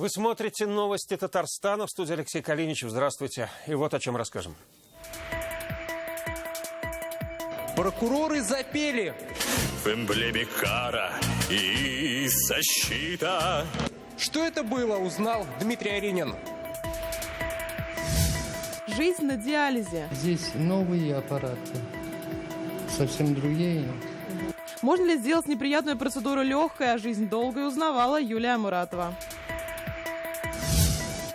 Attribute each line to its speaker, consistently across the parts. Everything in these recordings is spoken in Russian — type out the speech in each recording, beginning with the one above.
Speaker 1: Вы смотрите новости Татарстана. В студии Алексей Калиничев. Здравствуйте. И вот о чем расскажем.
Speaker 2: Прокуроры запели.
Speaker 3: В эмблеме кара и защита.
Speaker 2: Что это было, узнал Дмитрий Аринин.
Speaker 4: Жизнь на диализе.
Speaker 5: Здесь новые аппараты, совсем другие.
Speaker 4: Можно ли сделать неприятную процедуру легкой, а жизнь долгой, узнавала Юлия Муратова.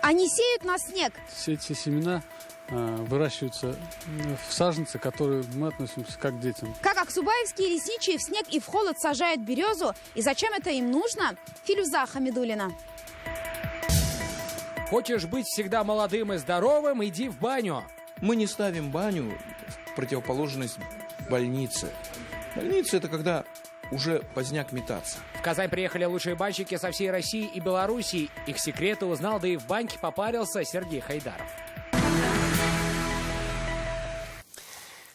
Speaker 6: Они сеют на снег.
Speaker 7: Все эти семена выращиваются в саженцы, которые мы относимся как к детям.
Speaker 6: Как аксубаевские лесничие в снег и в холод сажают березу, и зачем это им нужно? Филюза Хамидуллина.
Speaker 8: Хочешь быть всегда молодым и здоровым, иди в баню.
Speaker 9: Мы не ставим баню в противоположность больнице. Больница – это когда уже поздняк метаться.
Speaker 8: В Казань приехали лучшие банщики со всей России и Белоруссии. Их секреты узнал, да и в баньке попарился Сергей Хайдаров.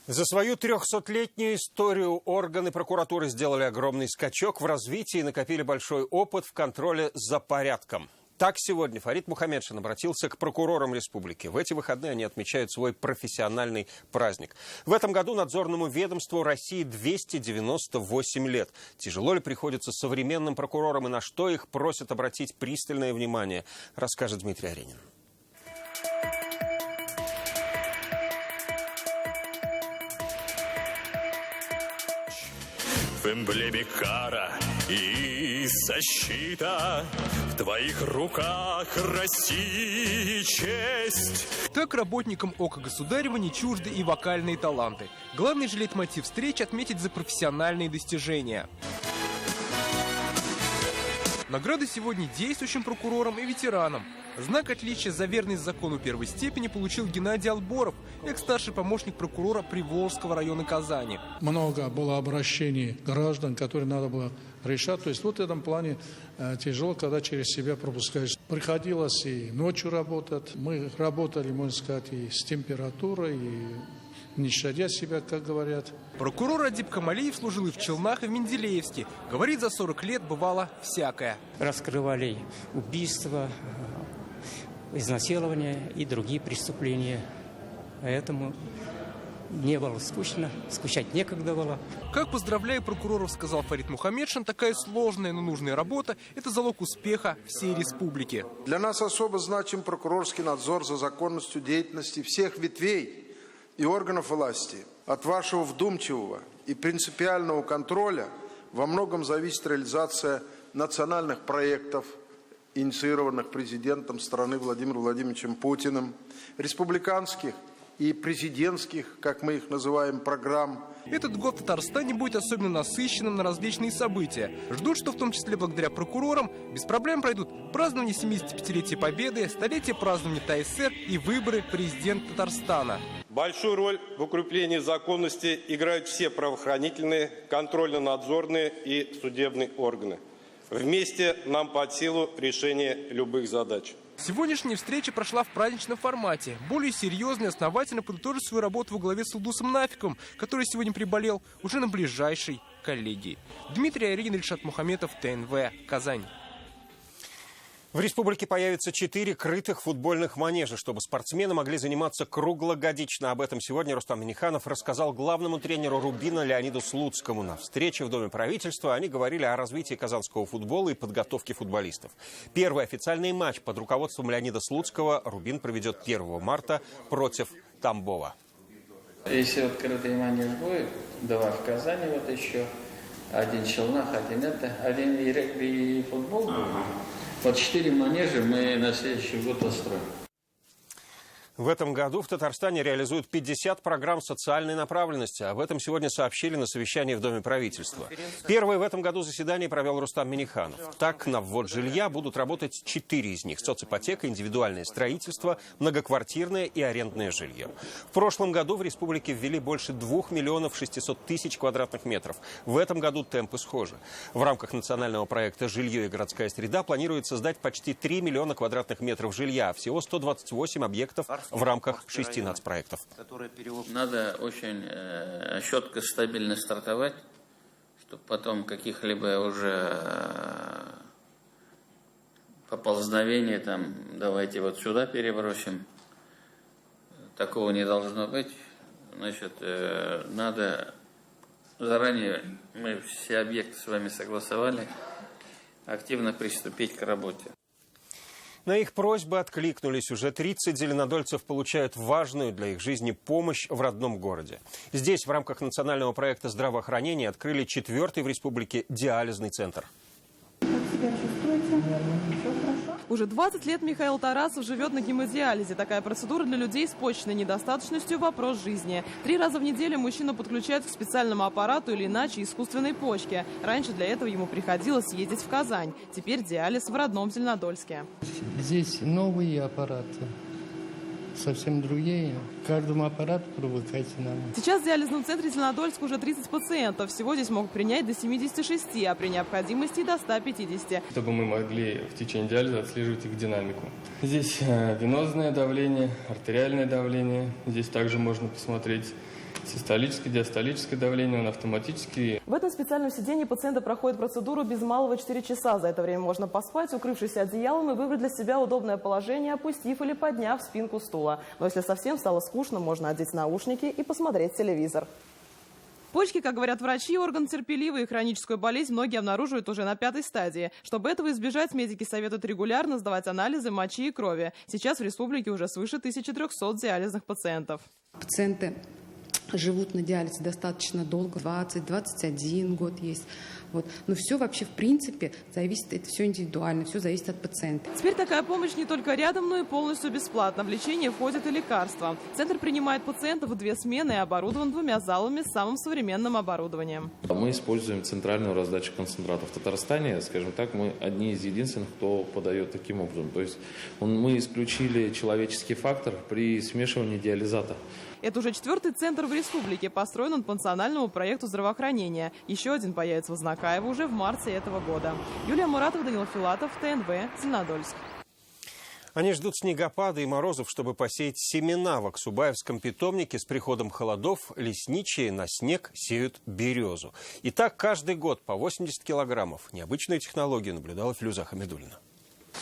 Speaker 1: За свою 300-летнюю историю органы прокуратуры сделали огромный скачок в развитии и накопили большой опыт в контроле за порядком. Так сегодня Фарид Мухаммедшин обратился к прокурорам республики. В эти выходные они отмечают свой профессиональный праздник. В этом году надзорному ведомству России 298 лет. Тяжело ли приходится современным прокурорам и на что их просят обратить пристальное внимание, расскажет Дмитрий Аринин.
Speaker 3: В эмблеме кара и защита. В твоих руках России честь.
Speaker 2: Так работникам Ока Государева не чужды и вокальные таланты. Главный же лейтмотив встречи — отметить за профессиональные достижения. Награды сегодня действующим прокурорам и ветеранам. Знак отличия за верность закону первой степени получил Геннадий Алборов, экс-старший помощник прокурора Приволжского района Казани.
Speaker 10: Много было обращений граждан, которые надо было решать. То есть вот в этом плане тяжело, когда через себя пропускаешь. Приходилось и ночью работать. Мы работали, можно сказать, и с температурой, и не щадя себя, как говорят.
Speaker 2: Прокурор Адип Камалиев служил и в Челнах, и в Менделеевске. Говорит, за 40 лет бывало всякое.
Speaker 11: Раскрывали убийства, изнасилования и другие преступления. Поэтому не было скучно, скучать некогда было.
Speaker 2: Как поздравляю прокуроров, сказал Фарид Мухаммедшин, такая сложная, но нужная работа – это залог успеха всей республики.
Speaker 12: Для нас особо значим прокурорский надзор за законностью деятельности всех ветвей и органов власти. От вашего вдумчивого и принципиального контроля во многом зависит реализация национальных проектов, инициированных президентом страны Владимиром Владимировичем Путиным, республиканских и президентских, как мы их называем, программ.
Speaker 2: Этот год в Татарстане будет особенно насыщенным на различные события. Ждут, что в том числе благодаря прокурорам без проблем пройдут празднование 75-летия Победы, столетие празднования ТАССР и выборы президента Татарстана.
Speaker 13: Большую роль в укреплении законности играют все правоохранительные, контрольно-надзорные и судебные органы. Вместе нам под силу решение любых задач.
Speaker 2: Сегодняшняя встреча прошла в праздничном формате. Более серьезно и основательно подытожит свою работу во главе с Илдусом Нафиковым, который сегодня приболел уже на ближайшей коллегии. Дмитрий Аринин, Ильшат Мухаметов, ТНВ, Казань.
Speaker 1: В республике появится 4 крытых футбольных манежа, чтобы спортсмены могли заниматься круглогодично. Об этом сегодня Рустам Минниханов рассказал главному тренеру «Рубина» Леониду Слуцкому. На встрече в Доме правительства они говорили о развитии казанского футбола и подготовке футболистов. Первый официальный матч под руководством Леонида Слуцкого «Рубин» проведет 1 марта против Тамбова.
Speaker 14: Если вот крытый манеж будет, 2 в Казани, вот еще, 1 в Челнах, 1 и регби, и футбол будет. Вот 4 манежа мы на следующий год построим.
Speaker 1: В этом году в Татарстане реализуют 50 программ социальной направленности. Об этом сегодня сообщили на совещании в Доме правительства. Первое в этом году заседание провел Рустам Минниханов. Так, на ввод жилья будут работать 4 из них. Соципотека, индивидуальное строительство, многоквартирное и арендное жилье. В прошлом году в республике ввели больше 2 миллионов 600 тысяч квадратных метров. В этом году темпы схожи. В рамках национального проекта «Жилье и городская среда» планируется сдать почти 3 миллиона квадратных метров жилья. Всего 128 объектов в рамках 6 нацпроектов.
Speaker 14: Надо очень четко, стабильно стартовать, чтобы потом каких-либо уже поползновение, там, давайте вот сюда перебросим. Такого не должно быть. Значит, надо заранее, мы все объекты с вами согласовали, активно приступить к работе.
Speaker 1: На их просьбы откликнулись. Уже 30 зеленодольцев получают важную для их жизни помощь в родном городе. Здесь в рамках национального проекта здравоохранения открыли 4-й в республике диализный центр.
Speaker 4: Уже 20 лет Михаил Тарасов живет на гемодиализе. Такая процедура для людей с почечной недостаточностью – вопрос жизни. 3 раза в неделю мужчину подключают к специальному аппарату или иначе искусственной почке. Раньше для этого ему приходилось ездить в Казань. Теперь диализ в родном Зеленодольске.
Speaker 5: Здесь новые аппараты, совсем другие. К каждому аппарату привыкайте надо.
Speaker 4: Сейчас в диализном центре Зеленодольска уже 30 пациентов. Всего здесь могут принять до 76, а при необходимости до 150.
Speaker 15: Чтобы мы могли в течение диализа отслеживать их динамику. Здесь венозное давление, артериальное давление. Здесь также можно посмотреть систолическое, диастолическое давление, он автоматически.
Speaker 4: В этом специальном сидении пациенты проходят процедуру без малого 4 часа. За это время можно поспать, укрывшись одеялом, и выбрать для себя удобное положение, опустив или подняв спинку стула. Но если совсем стало скучно, можно одеть наушники и посмотреть телевизор. Почки, как говорят врачи, орган терпеливый, и хроническую болезнь многие обнаруживают уже на 5-й стадии. Чтобы этого избежать, медики советуют регулярно сдавать анализы мочи и крови. Сейчас в республике уже свыше 1300 диализных пациентов.
Speaker 16: Пациенты живут на диализе достаточно долго, 20-21 год есть. Вот. Но все вообще, в принципе, зависит, это все индивидуально, все зависит от пациента.
Speaker 4: Теперь такая помощь не только рядом, но и полностью бесплатно. В лечение входят и лекарства. Центр принимает пациентов в 2 смены и оборудован 2 залами с самым современным оборудованием.
Speaker 17: Мы используем центральную раздачу концентратов. В Татарстане, скажем так, мы одни из единственных, кто подает таким образом. То есть мы исключили человеческий фактор при смешивании диализата.
Speaker 4: Это уже 4-й центр в республике. Построен он по национальному проекту здравоохранения. Еще один появится в Знакаево уже в марте этого года. Юлия Муратова, Данил Филатов, ТНВ, Зеленодольск.
Speaker 1: Они ждут снегопада и морозов, чтобы посеять семена в Аксубаевском питомнике. С приходом холодов лесничие на снег сеют березу. И так каждый год по 80 килограммов. Необычную технологию наблюдала Филюза Хамидуллина.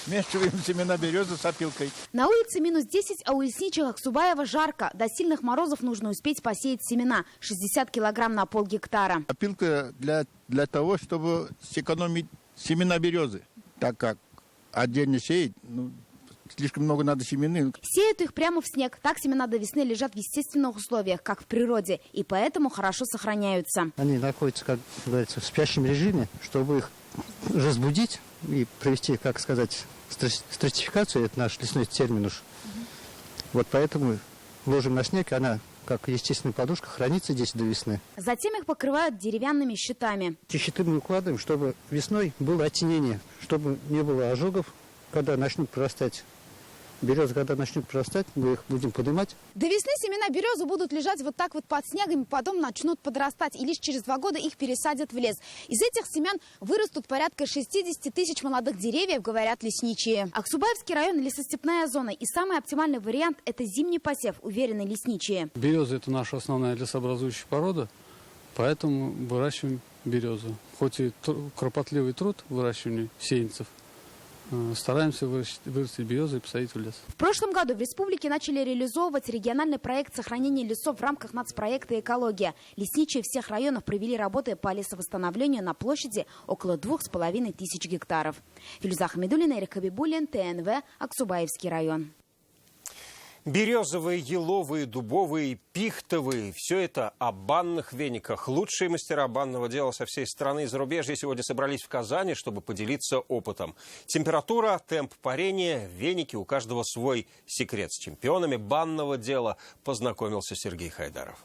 Speaker 18: Смешиваем семена березы с опилкой.
Speaker 6: На улице -10, а у лесничего Аксубаева жарко. До сильных морозов нужно успеть посеять семена. 60 килограмм на полгектара.
Speaker 18: Опилка для того, чтобы сэкономить семена березы. Так как отдельно сеять, слишком много надо семенных.
Speaker 6: Сеют их прямо в снег. Так семена до весны лежат в естественных условиях, как в природе. И поэтому хорошо сохраняются.
Speaker 19: Они находятся, как говорится, в спящем режиме. Чтобы их разбудить и провести, как сказать, стратификацию, это наш лесной термин уж. Вот поэтому ложим на снег, она, как естественная подушка, хранится здесь до весны.
Speaker 6: Затем их покрывают деревянными щитами.
Speaker 19: Эти щиты мы укладываем, чтобы весной было оттенение, чтобы не было ожогов, когда начнут прорастать. Березы, когда начнут прорастать, мы их будем поднимать.
Speaker 6: До весны семена березы будут лежать вот так вот под снегом, потом начнут подрастать. И лишь через 2 года их пересадят в лес. Из этих семян вырастут порядка 60 тысяч молодых деревьев, говорят лесничие. Аксубаевский район – лесостепная зона. И самый оптимальный вариант – это зимний посев, уверены лесничие.
Speaker 7: Береза – это наша основная лесообразующая порода, поэтому выращиваем березу. Хоть и кропотливый труд выращивания сеянцев, стараемся вырастить березу и посадить в лес.
Speaker 6: В прошлом году в республике начали реализовывать региональный проект сохранения лесов в рамках нацпроекта «Экология». Лесничие всех районов провели работы по лесовосстановлению на площади около 2500 гектаров. Филюза Хамидуллина, Эрик Хабибуллин, ТНВ, Аксубаевский район.
Speaker 1: Березовые, еловые, дубовые, пихтовые – все это о банных вениках. Лучшие мастера банного дела со всей страны и зарубежья сегодня собрались в Казани, чтобы поделиться опытом. Температура, темп парения, веники – у каждого свой секрет. С чемпионами банного дела познакомился Сергей Хайдаров.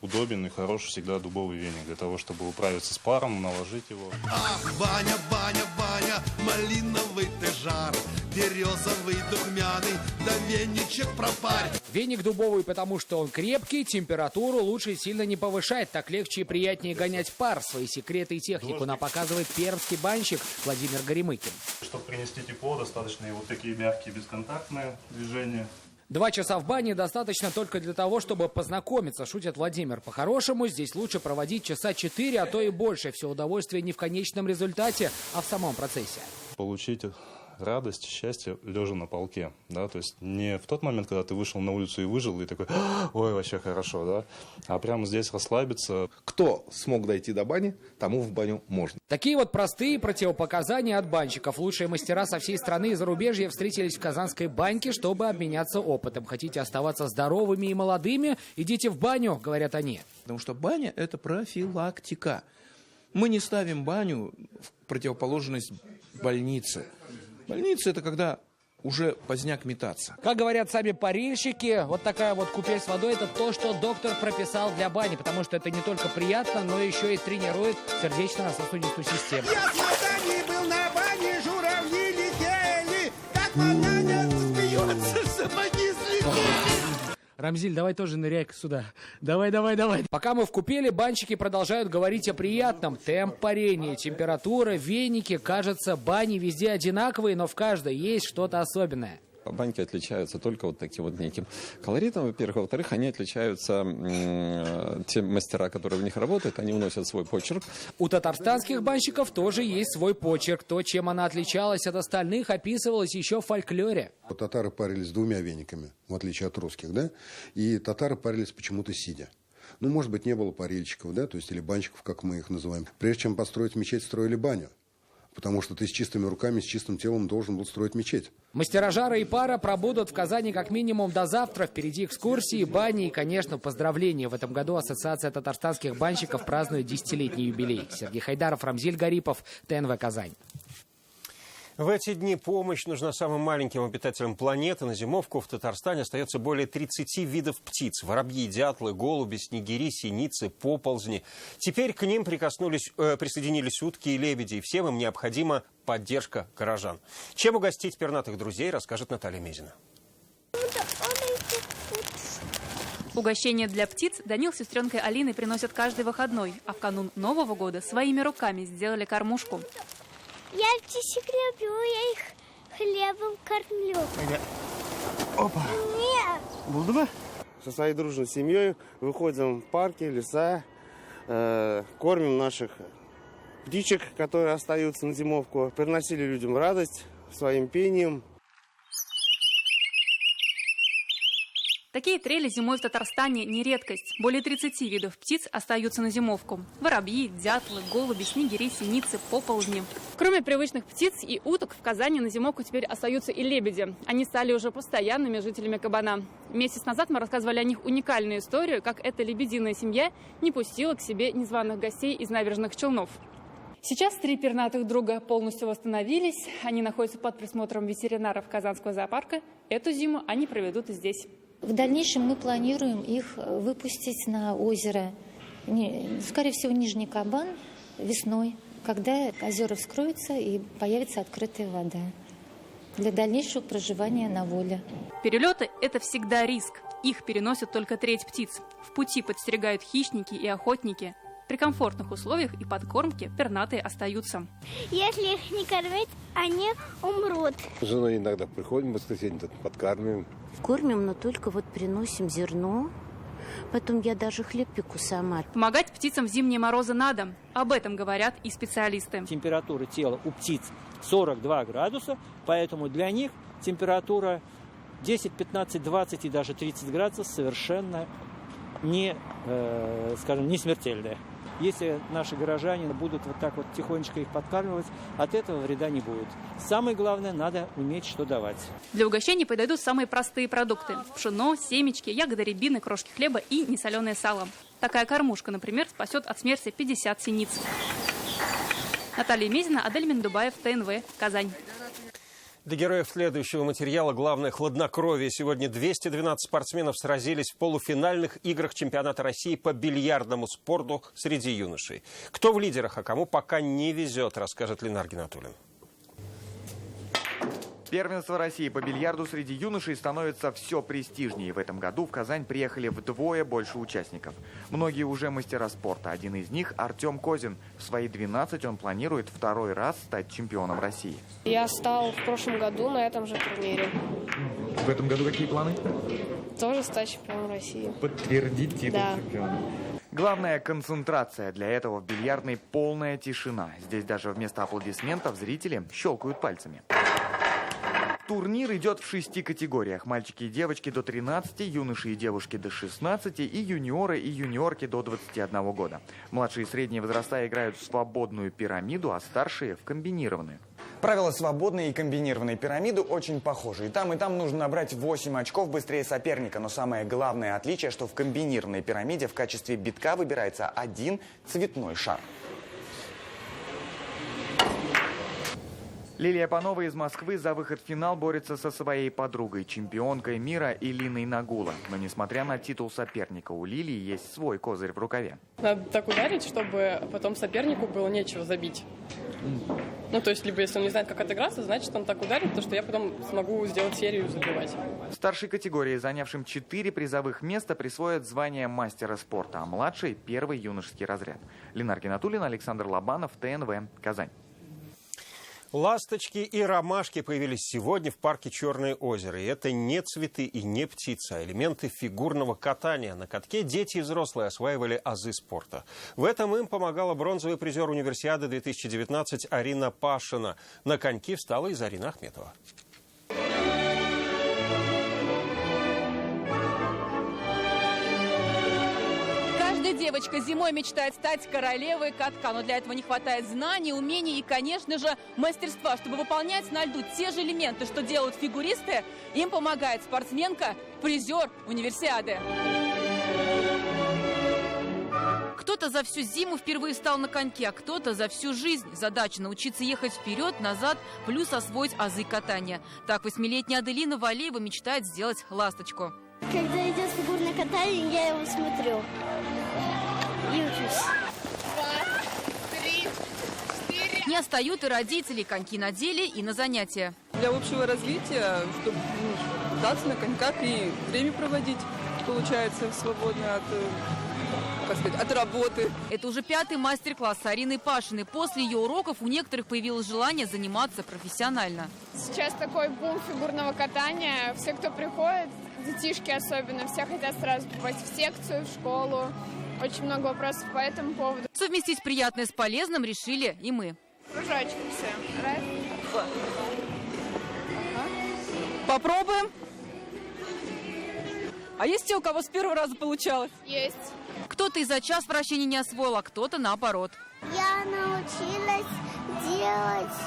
Speaker 20: Удобен и хорош всегда дубовый веник для того, чтобы управиться с паром, наложить его.
Speaker 21: Ах, баня, баня, баня, малиновый ты жар, березовый, духмяный, да веничек пропарь.
Speaker 8: Веник дубовый, потому что он крепкий, температуру лучше сильно не повышать, так легче и приятнее гонять пар. Свои секреты и технику нам показывает пермский банщик Владимир Горемыкин.
Speaker 20: Чтобы принести тепло, достаточно и вот такие мягкие бесконтактные движения.
Speaker 8: 2 часа в бане достаточно только для того, чтобы познакомиться, шутит Владимир. По-хорошему, здесь лучше проводить часа 4, а то и больше. Все удовольствие не в конечном результате, а в самом процессе.
Speaker 20: Получить радость, счастье лежа на полке. Да? То есть не в тот момент, когда ты вышел на улицу и выжил, и такой, ой, вообще хорошо, да? А прямо здесь расслабиться.
Speaker 9: Кто смог дойти до бани, тому в баню можно.
Speaker 8: Такие вот простые противопоказания от банщиков. Лучшие мастера со всей страны и зарубежья встретились в Казанской баньке, чтобы обменяться опытом. Хотите оставаться здоровыми и молодыми? Идите в баню, говорят они.
Speaker 22: Потому что баня – это профилактика. Мы не ставим баню в противоположность больнице. Больница – это когда уже поздняк метаться.
Speaker 8: Как говорят сами парильщики, вот такая вот купель с водой – это то, что доктор прописал для бани, потому что это не только приятно, но еще и тренирует сердечно-сосудистую систему.
Speaker 21: Я с не был на бане, журавли летели, как вода смеется, сапоги слетели.
Speaker 8: Рамзиль, давай тоже ныряй сюда. Давай. Пока мы в купели, банщики продолжают говорить о приятном. Темп парения, температура, веники. Кажется, бани везде одинаковые, но в каждой есть что-то особенное.
Speaker 23: Баньки отличаются только вот таким вот неким колоритом, во-первых. Во-вторых, они отличаются, те мастера, которые в них работают, они вносят свой почерк.
Speaker 8: У татарстанских банщиков тоже есть свой почерк. То, чем она отличалась от остальных, описывалось еще в фольклоре.
Speaker 24: Татары парились двумя вениками, в отличие от русских, да? И татары парились почему-то сидя. Ну, может быть, не было парильщиков, да, то есть или банщиков, как мы их называем. Прежде чем построить мечеть, строили баню. Потому что ты с чистыми руками, с чистым телом должен был строить мечеть.
Speaker 8: Мастера жара и пара пробудут в Казани как минимум до завтра. Впереди экскурсии, бани и, конечно, поздравления. В этом году Ассоциация татарстанских банщиков празднует 10-летний юбилей. Сергей Хайдаров, Рамзиль Гарипов, ТНВ «Казань».
Speaker 1: В эти дни помощь нужна самым маленьким обитателям планеты. На зимовку в Татарстане остается более 30 видов птиц. Воробьи, дятлы, голуби, снегири, синицы, поползни. Теперь к ним присоединились утки и лебеди. И всем им необходима поддержка горожан. Чем угостить пернатых друзей, расскажет Наталья Мезина.
Speaker 25: Угощение для птиц Данил с сестренкой Алиной приносят каждый выходной. А в канун Нового года своими руками сделали кормушку.
Speaker 26: Я птичек люблю, я их хлебом кормлю.
Speaker 27: Опа.
Speaker 26: Нет.
Speaker 27: Булдыма? Со своей дружной семьей выходим в парки, леса, кормим наших птичек, которые остаются на зимовку. Приносили людям радость своим пением.
Speaker 25: Такие трели зимой в Татарстане не редкость. Более 30 видов птиц остаются на зимовку. Воробьи, дятлы, голуби, снегири, синицы, поползни. Кроме привычных птиц и уток, в Казани на зимовку теперь остаются и лебеди. Они стали уже постоянными жителями Кабана. Месяц назад мы рассказывали о них уникальную историю, как эта лебединая семья не пустила к себе незваных гостей из набережных Челнов. Сейчас 3 пернатых друга полностью восстановились. Они находятся под присмотром ветеринаров Казанского зоопарка. Эту зиму они проведут здесь.
Speaker 28: В дальнейшем мы планируем их выпустить на озеро, скорее всего, Нижний Кабан весной, когда озера вскроются и появится открытая вода для дальнейшего проживания на воле.
Speaker 25: Перелеты – это всегда риск. Их переносят только треть птиц. В пути подстерегают хищники и охотники. При комфортных условиях и подкормке пернатые остаются.
Speaker 26: Если их не кормить, они умрут.
Speaker 27: С женой иногда приходим, в воскресенье подкармливаем.
Speaker 28: Кормим, но только вот приносим зерно. Потом я даже хлеб пеку сама.
Speaker 25: Помогать птицам в зимние морозы надо. Об этом говорят и специалисты.
Speaker 29: Температура тела у птиц 42 градуса, поэтому для них температура 10, 15, 20 и даже 30 градусов совершенно не смертельная. Если наши горожане будут вот так вот тихонечко их подкармливать, от этого вреда не будет. Самое главное, надо уметь что давать.
Speaker 25: Для угощений подойдут самые простые продукты. Пшено, семечки, ягоды рябины, крошки хлеба и несоленое сало. Такая кормушка, например, спасет от смерти 50 синиц. Наталья Мезина, Адель Мендубаев, ТНВ, Казань.
Speaker 1: Для героев следующего материала главное хладнокровие. Сегодня 212 спортсменов сразились в полуфинальных играх чемпионата России по бильярдному спорту среди юношей. Кто в лидерах, а кому пока не везет, расскажет Ленар Гинатуллин.
Speaker 30: Первенство России по бильярду среди юношей становится все престижнее. В этом году в Казань приехали вдвое больше участников. Многие уже мастера спорта. Один из них – Артем Козин. В свои 12 он планирует второй раз стать чемпионом России.
Speaker 31: Я стал в прошлом году на этом же турнире.
Speaker 30: В этом году какие планы?
Speaker 31: Тоже стать чемпионом России.
Speaker 30: Подтвердить титул чемпиона. Главная концентрация. Для этого в бильярдной полная тишина. Здесь даже вместо аплодисментов зрители щелкают пальцами. Турнир идет в 6 категориях. Мальчики и девочки до 13, юноши и девушки до 16 и юниоры и юниорки до 21 года. Младшие и средние возраста играют в свободную пирамиду, а старшие в комбинированную.
Speaker 2: Правила свободной и комбинированной пирамиды очень похожи. И там нужно набрать 8 очков быстрее соперника. Но самое главное отличие, что в комбинированной пирамиде в качестве битка выбирается один цветной шар.
Speaker 30: Лилия Панова из Москвы за выход в финал борется со своей подругой, чемпионкой мира Илиной Нагула. Но несмотря на титул соперника, у Лилии есть свой козырь в рукаве.
Speaker 3: Надо так ударить, чтобы потом сопернику было нечего забить. Ну, то есть, либо если он не знает, как отыграться, значит, он так ударит, то что я потом смогу сделать серию и забивать.
Speaker 30: В старшей категории, занявшим 4 призовых места, присвоят звание мастера спорта, а младший – первый юношеский разряд. Ленар Гинатуллин, Александр Лобанов, ТНВ, Казань.
Speaker 1: Ласточки и ромашки появились сегодня в парке Черное озеро. И это не цветы и не птицы, а элементы фигурного катания. На катке дети и взрослые осваивали азы спорта. В этом им помогала бронзовый призер универсиады 2019 Арина Пашина. На коньки встала и Зарина Ахметова.
Speaker 5: Девочка зимой мечтает стать королевой катка, но для этого не хватает знаний, умений и, конечно же, мастерства. Чтобы выполнять на льду те же элементы, что делают фигуристы, им помогает спортсменка, призер универсиады. Кто-то за всю зиму впервые встал на коньки, а кто-то за всю жизнь. Задача – научиться ехать вперед, назад, плюс освоить азы катания. Так 8-летняя Аделина Валеева мечтает сделать ласточку.
Speaker 26: Когда идет фигурное катание, я его смотрю и учусь.
Speaker 5: 2, 3, 4. Не отстают и родители. Коньки надели и на занятия.
Speaker 3: Для общего развития, чтобы кататься на коньках и время проводить, получается, свободно от работы.
Speaker 5: Это уже 5-й мастер-класс Арины Пашиной. После ее уроков у некоторых появилось желание заниматься профессионально.
Speaker 31: Сейчас такой бум фигурного катания. Все, кто приходит, детишки особенно, все хотят сразу попасть в секцию, в школу. Очень много вопросов по этому поводу.
Speaker 5: Совместить приятное с полезным решили и мы.
Speaker 31: Кружочек все. Раз, два.
Speaker 5: Попробуем. А есть те, у кого с первого раза получалось?
Speaker 31: Есть.
Speaker 5: Кто-то и за час вращения не освоил, а кто-то наоборот.
Speaker 26: Я научилась делать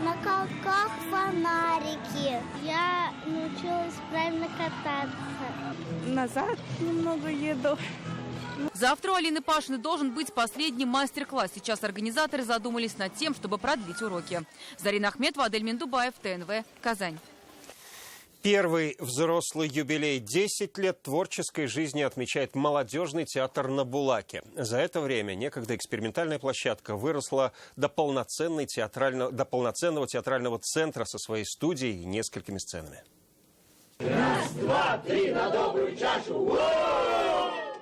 Speaker 26: на коньках фонарики. Я научилась правильно кататься.
Speaker 31: Назад немного еду.
Speaker 5: Завтра у Алины Пашиной должен быть последний мастер-класс. Сейчас организаторы задумались над тем, чтобы продлить уроки. Зарина Ахметова, Адель Миндубаев, ТНВ, Казань.
Speaker 1: Первый взрослый юбилей 10 лет творческой жизни отмечает молодежный театр на Булаке. За это время некогда экспериментальная площадка выросла до полноценного театрального центра со своей студией и несколькими сценами.
Speaker 10: Раз, два, три, на добрую чашу!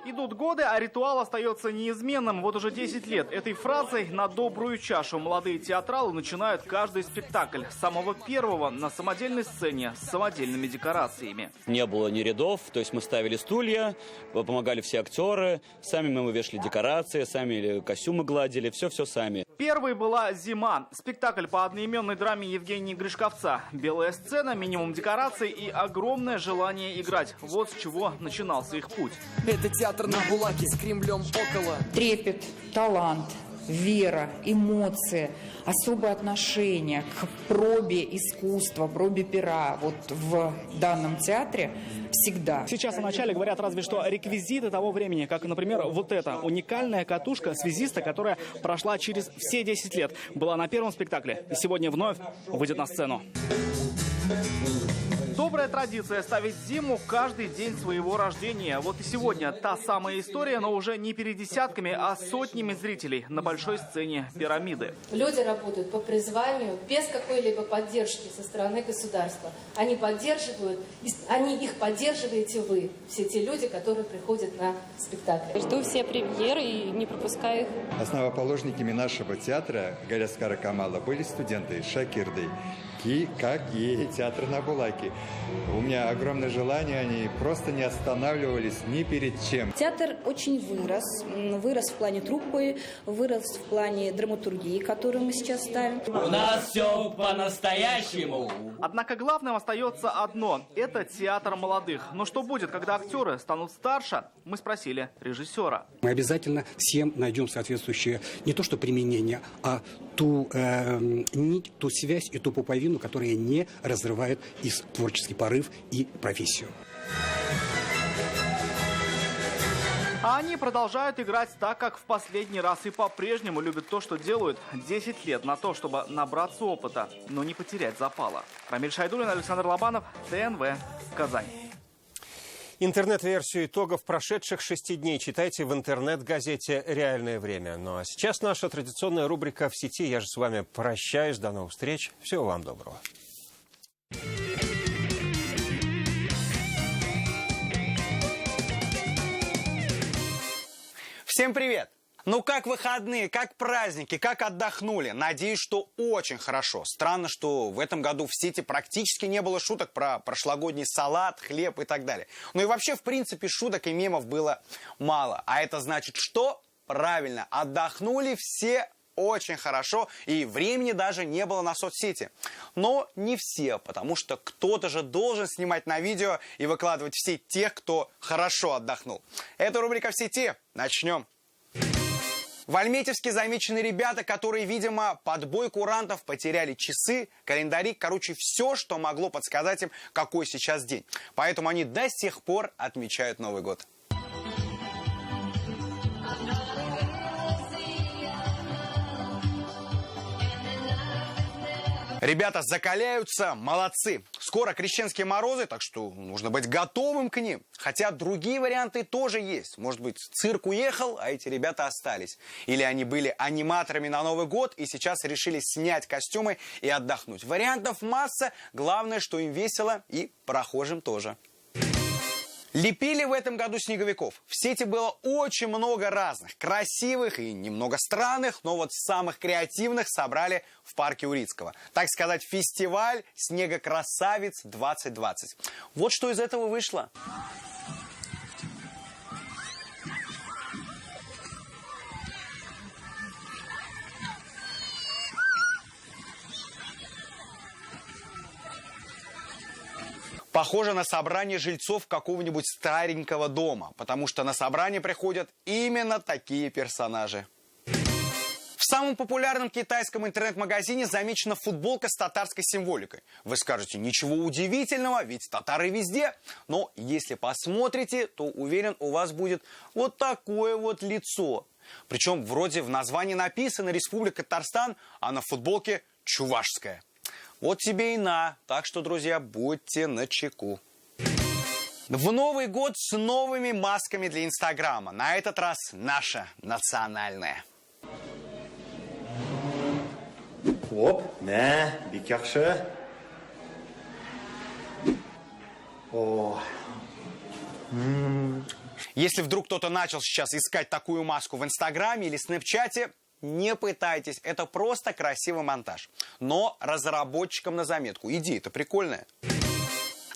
Speaker 11: Идут годы, а ритуал остается неизменным. Вот уже 10 лет этой фразой «на добрую чашу» молодые театралы начинают каждый спектакль. С самого первого на самодельной сцене с самодельными декорациями.
Speaker 12: Не было ни рядов, то есть мы ставили стулья, помогали все актеры, сами мы вешали декорации, сами костюмы гладили, все сами.
Speaker 11: Первой была «Зима». Спектакль по одноименной драме Евгения Гришковца. Белая сцена, минимум декораций и огромное желание играть. Вот с чего начинался их путь.
Speaker 13: Это театр на Булаке с Кремлем около.
Speaker 14: Трепет, талант, вера, эмоции, особое отношение к пробе искусства, пробе пера вот в данном театре всегда.
Speaker 11: Сейчас вначале говорят разве что реквизиты того времени, как, например, вот эта уникальная катушка связиста, которая прошла через все 10 лет. Была на первом спектакле и сегодня вновь выйдет на сцену. Добрая традиция ставить зиму каждый день своего рождения. Вот и сегодня та самая история, но уже не перед десятками, а сотнями зрителей на большой сцене пирамиды.
Speaker 15: Люди работают по призванию, без какой-либо поддержки со стороны государства. Они поддерживают, их поддерживаете вы, все те люди, которые приходят на спектакль.
Speaker 31: Жду все премьеры и не пропускаю их.
Speaker 16: Основоположниками нашего театра Галяскара Камала были студенты Шакирды,
Speaker 4: Какие театры на Булаке? У меня огромное желание, они просто не останавливались ни перед чем.
Speaker 6: Театр очень вырос. Вырос в плане труппы, вырос в плане драматургии, которую мы сейчас ставим.
Speaker 10: У нас все по-настоящему.
Speaker 11: Однако главным остается одно – это театр молодых. Но что будет, когда актеры станут старше, мы спросили режиссера.
Speaker 7: Мы обязательно всем найдем соответствующее не то что применение, а ту нить, ту связь и ту пуповину, которая не разрывает и творческий порыв, и профессию.
Speaker 11: А они продолжают играть так, как в последний раз, и по-прежнему любят то, что делают 10 лет на то, чтобы набраться опыта, но не потерять запала. Рамиль Шайдуллин, Александр Лобанов, ТНВ, Казань.
Speaker 1: Интернет-версию итогов прошедших 6 дней читайте в интернет-газете «Реальное время». Ну а сейчас наша традиционная рубрика «В сети». Я же с вами прощаюсь. До новых встреч. Всего вам доброго.
Speaker 2: Всем привет! Ну как выходные, как праздники, как отдохнули? Надеюсь, что очень хорошо. Странно, что в этом году в сети практически не было шуток про прошлогодний салат, хлеб и так далее. Ну и вообще, в принципе, шуток и мемов было мало. А это значит, что? Правильно, отдохнули все очень хорошо, и времени даже не было на соцсети. Но не все, потому что кто-то же должен снимать на видео и выкладывать в сеть тех, кто хорошо отдохнул. Это рубрика «В сети». Начнем. В Альметьевске замечены ребята, которые, видимо, под бой курантов потеряли часы, календари, короче, все, что могло подсказать им, какой сейчас день. Поэтому они до сих пор отмечают Новый год. Ребята закаляются, молодцы. Скоро крещенские морозы, так что нужно быть готовым к ним. Хотя другие варианты тоже есть. Может быть, цирк уехал, а эти ребята остались. Или они были аниматорами на Новый год и сейчас решили снять костюмы и отдохнуть. Вариантов масса. Главное, что им весело, и прохожим тоже. Лепили в этом году снеговиков. В сети было очень много разных, красивых и немного странных, но вот самых креативных собрали в парке Урицкого. Так сказать, фестиваль «Снегокрасавец 2020». Вот что из этого вышло. Похоже на собрание жильцов какого-нибудь старенького дома, потому что на собрание приходят именно такие персонажи. В самом популярном китайском интернет-магазине замечена футболка с татарской символикой. Вы скажете, ничего удивительного, ведь татары везде. Но если посмотрите, то, уверен, у вас будет вот такое вот лицо. Причем вроде в названии написано «Республика Татарстан», а на футболке «Чувашская». Вот тебе и на. Так что, друзья, будьте начеку. В Новый год с новыми масками для Инстаграма. На этот раз наша национальная.
Speaker 9: Оп, да, бикяхше. О.
Speaker 2: Если вдруг кто-то начал сейчас искать такую маску в Инстаграме или Снэпчате, не пытайтесь, это просто красивый монтаж. Но разработчикам на заметку, идея-то прикольная.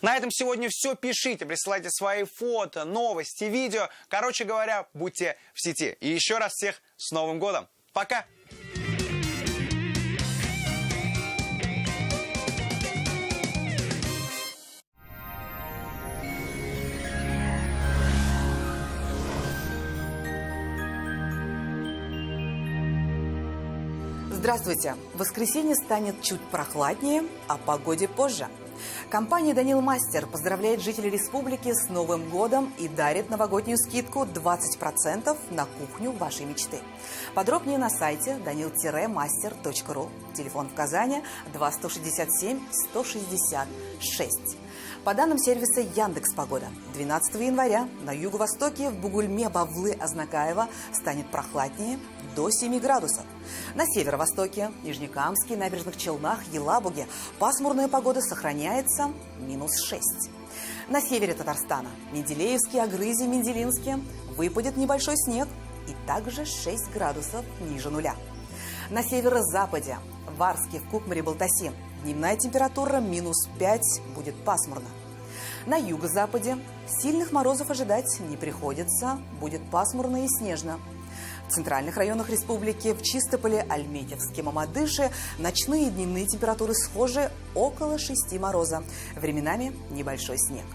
Speaker 2: На этом сегодня все. Пишите, присылайте свои фото, новости, видео. Короче говоря, будьте в сети. И еще раз всех с Новым годом. Пока!
Speaker 16: Здравствуйте! В воскресенье станет чуть прохладнее, о погоде позже. Компания «Данил Мастер» поздравляет жителей республики с Новым годом и дарит новогоднюю скидку 20% на кухню вашей мечты. Подробнее на сайте danil-master.ru. Телефон в Казани 2-167-166. По данным сервиса Яндекс.Погода, 12 января на юго-востоке в Бугульме, Бавлы, Азнакаево станет прохладнее до 7 градусов. На северо-востоке, Нижнекамске, Набережных Челнах, Елабуге пасмурная погода сохраняется -6. На севере Татарстана, Менделеевске, Агрызе, Менделинске выпадет небольшой снег и также 6 градусов ниже нуля. На северо-западе, в Арске, в Кукмаре, Балтасе Дневная температура -5, будет пасмурно. На юго-западе сильных морозов ожидать не приходится, будет пасмурно и снежно. В центральных районах республики, в Чистополе, Альметьевске, Мамадыше ночные и дневные температуры схожи, около 6 мороза. Временами небольшой снег.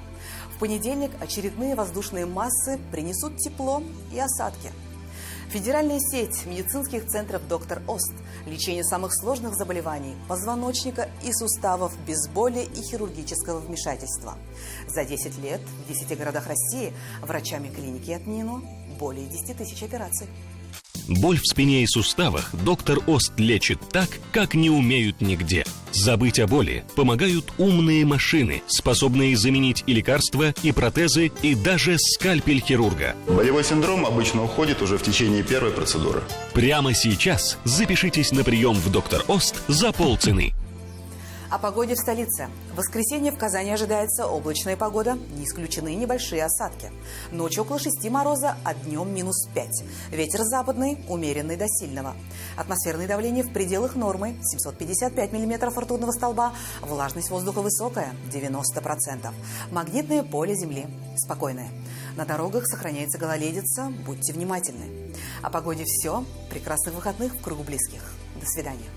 Speaker 16: В понедельник очередные воздушные массы принесут тепло и осадки. Федеральная сеть медицинских центров «Доктор Ост». Лечение самых сложных заболеваний позвоночника и суставов без боли и хирургического вмешательства. За 10 лет в 10 городах России врачами клиники отменено более 10 тысяч операций.
Speaker 8: Боль в спине и суставах доктор Ост лечит так, как не умеют нигде. Забыть о боли помогают умные машины, способные заменить и лекарства, и протезы, и даже скальпель хирурга.
Speaker 17: Болевой синдром обычно уходит уже в течение первой процедуры.
Speaker 8: Прямо сейчас запишитесь на прием в доктор Ост за полцены.
Speaker 16: О погоде в столице. В воскресенье в Казани ожидается облачная погода, не исключены небольшие осадки. Ночью около 6 мороза, а днем -5. Ветер западный, умеренный до сильного. Атмосферное давление в пределах нормы, 755 миллиметров ртутного столба. Влажность воздуха высокая, 90%. Магнитное поле Земли спокойное. На дорогах сохраняется гололедица, будьте внимательны. О погоде все. Прекрасных выходных в кругу близких. До свидания.